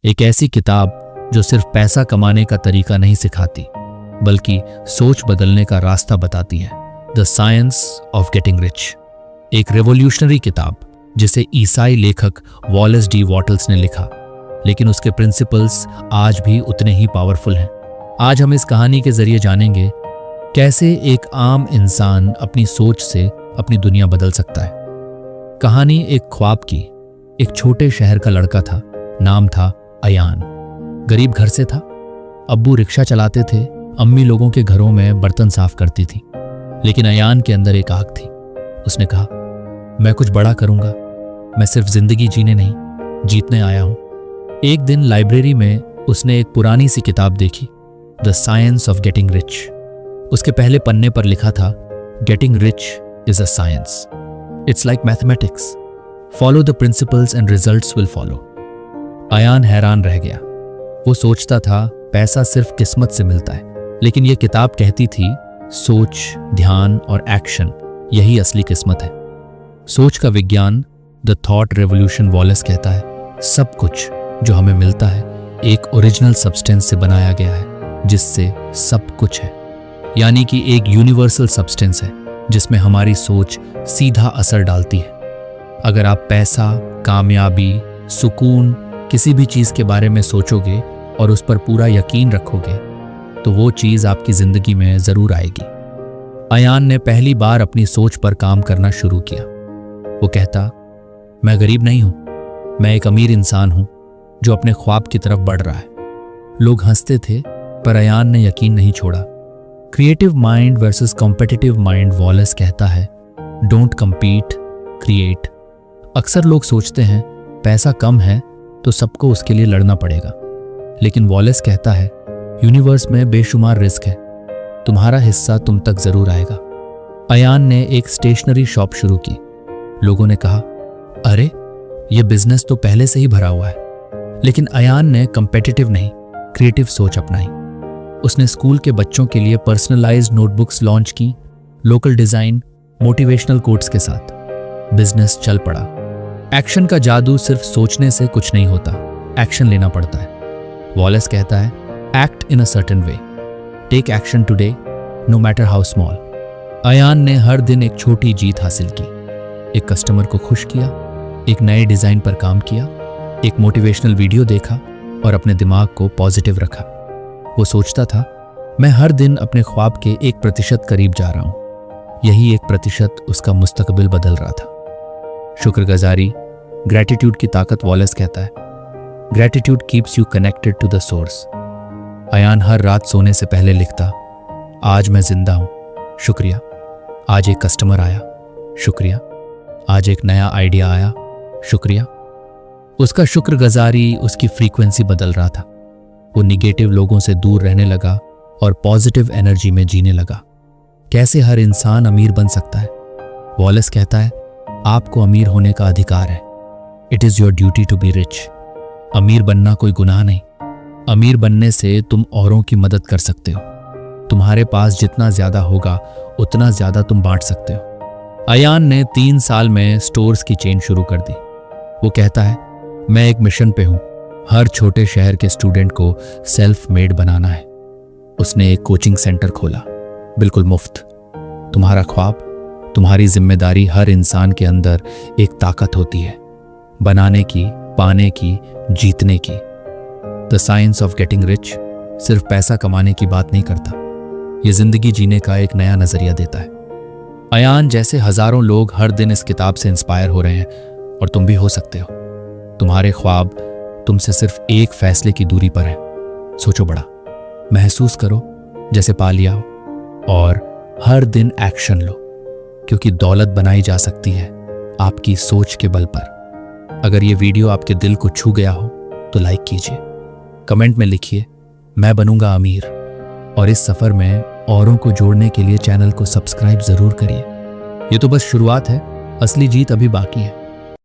एक ऐसी किताब जो सिर्फ पैसा कमाने का तरीका नहीं सिखाती, बल्कि सोच बदलने का रास्ता बताती है। The science of getting rich, एक रेवोल्यूशनरी किताब जिसे ईसाई लेखक वॉलेस डी वॉटल्स ने लिखा, लेकिन उसके प्रिंसिपल्स आज भी उतने ही पावरफुल हैं। आज हम इस कहानी के जरिए जानेंगे कैसे एक आम इंसान अपनी सोच से अपनी दुनिया बदल सकता है। कहानी एक ख्वाब की। एक छोटे शहर का लड़का था, नाम था अयान। गरीब घर से था। अब्बू रिक्शा चलाते थे, अम्मी लोगों के घरों में बर्तन साफ करती थी। लेकिन अयान के अंदर एक आग थी। उसने कहा, मैं कुछ बड़ा करूंगा। मैं सिर्फ जिंदगी जीने नहीं, जीतने आया हूं। एक दिन लाइब्रेरी में उसने एक पुरानी सी किताब देखी, the science of getting rich. उसके पहले पन्ने पर लिखा था, getting rich is a science, it's like mathematics, follow the principles and results will follow. Ayaan हैरान रह गया। वो सोचता था पैसा सिर्फ किस्मत से मिलता है, लेकिन यह किताब कहती थी सोच, ध्यान और एक्शन, यही असली किस्मत है। सोच का विज्ञान, द थॉट रेवोल्यूशन, वॉलेस कहता है सब कुछ जो हमें मिलता है एक ओरिजिनल सब्सटेंस से बनाया गया है, जिससे सब कुछ है। यानी कि एक यूनिवर्सल सब्सटेंस है जिसमें हमारी सोच सीधा असर डालती है। अगर आप पैसा, कामयाबी, सुकून, किसी भी चीज के बारे में सोचोगे और उस पर पूरा यकीन रखोगे, तो वो चीज आपकी जिंदगी में जरूर आएगी। अयान ने पहली बार अपनी सोच पर काम करना शुरू किया। वो कहता, मैं गरीब नहीं हूं, मैं एक अमीर इंसान हूं जो अपने ख्वाब की तरफ बढ़ रहा है। लोग हंसते थे, पर अयान ने यकीन नहीं छोड़ा। Creative mind versus competitive mind, Wallace कहता है डोंट कम्पीट, क्रिएट। अक्सर लोग सोचते हैं पैसा कम है तो सबको उसके लिए लड़ना पड़ेगा, लेकिन वॉलेस कहता है यूनिवर्स में बेशुमार रिस्क है, तुम्हारा हिस्सा तुम तक जरूर आएगा। अयान ने एक स्टेशनरी शॉप शुरू की। लोगों ने कहा, अरे ये बिजनेस तो पहले से ही भरा हुआ है। लेकिन अयान ने कम्पिटिटिव नहीं, क्रिएटिव सोच अपनाई। उसने स्कूल के बच्चों के लिए पर्सनलाइज्ड नोटबुक्स लॉन्च की, लोकल डिजाइन, मोटिवेशनल कोट्स के साथ। बिजनेस चल पड़ा। एक्शन का जादू सिर्फ सोचने से कुछ नहीं होता, एक्शन लेना पड़ता है। वॉलेस कहता है act in a certain way, take action today, no matter how small. Ayaan ने हर दिन एक छोटी जीत हासिल की। एक कस्टमर को खुश किया, एक नए डिजाइन पर काम किया, एक मोटिवेशनल वीडियो देखा और अपने दिमाग को पॉजिटिव रखा। वो सोचता था, मैं हर दिन अपने ख्वाब के 1% करीब जा रहा हूं। यही 1% उसका मुस्तकबिल बदल रहा था। शुक्रगुजारी, ग्रैटिट्यूड की ताकत, वॉलेस कहता है gratitude keeps you connected to the source. Ayaan हर रात सोने से पहले लिखता, आज मैं जिंदा हूं, शुक्रिया। आज एक कस्टमर आया, शुक्रिया। आज एक नया आइडिया आया, शुक्रिया। उसका शुक्रगुजारी, उसकी फ्रीक्वेंसी बदल रहा था। वो निगेटिव लोगों से दूर रहने लगा और पॉजिटिव एनर्जी में जीने लगा। कैसे हर इंसान अमीर बन सकता है? वॉलेस कहता है आपको अमीर होने का अधिकार है। It is your duty to be rich. अमीर बनना कोई गुनाह नहीं। अमीर बनने से तुम औरों की मदद कर सकते हो। तुम्हारे पास जितना ज्यादा होगा उतना ज्यादा तुम बांट सकते हो। अयान ने 3 साल में स्टोर्स की चेन शुरू कर दी। वो कहता है मैं एक मिशन पे हूं, हर छोटे शहर के स्टूडेंट को सेल्फ मेड बनाना है। उसने एक कोचिंग सेंटर खोला, बिल्कुल मुफ्त। तुम्हारा ख्वाब, तुम्हारी जिम्मेदारी। हर इंसान के अंदर एक ताकत होती है, बनाने की, पाने की, जीतने की। The science of getting rich सिर्फ पैसा कमाने की बात नहीं करता, ये जिंदगी जीने का एक नया नजरिया देता है। अयान जैसे हजारों लोग हर दिन इस किताब से इंस्पायर हो रहे हैं, और तुम भी हो सकते हो। तुम्हारे ख्वाब तुमसे सिर्फ एक फैसले की दूरी पर है। सोचो बड़ा, महसूस करो जैसे पा लिया हो, और हर दिन एक्शन लो, क्योंकि दौलत बनाई जा सकती है आपकी सोच के बल पर। अगर ये वीडियो आपके दिल को छू गया हो तो लाइक कीजिए, कमेंट में लिखिए मैं बनूंगा अमीर, और इस सफर में औरों को जोड़ने के लिए चैनल को सब्सक्राइब जरूर करिए। ये तो बस शुरुआत है, असली जीत अभी बाकी है।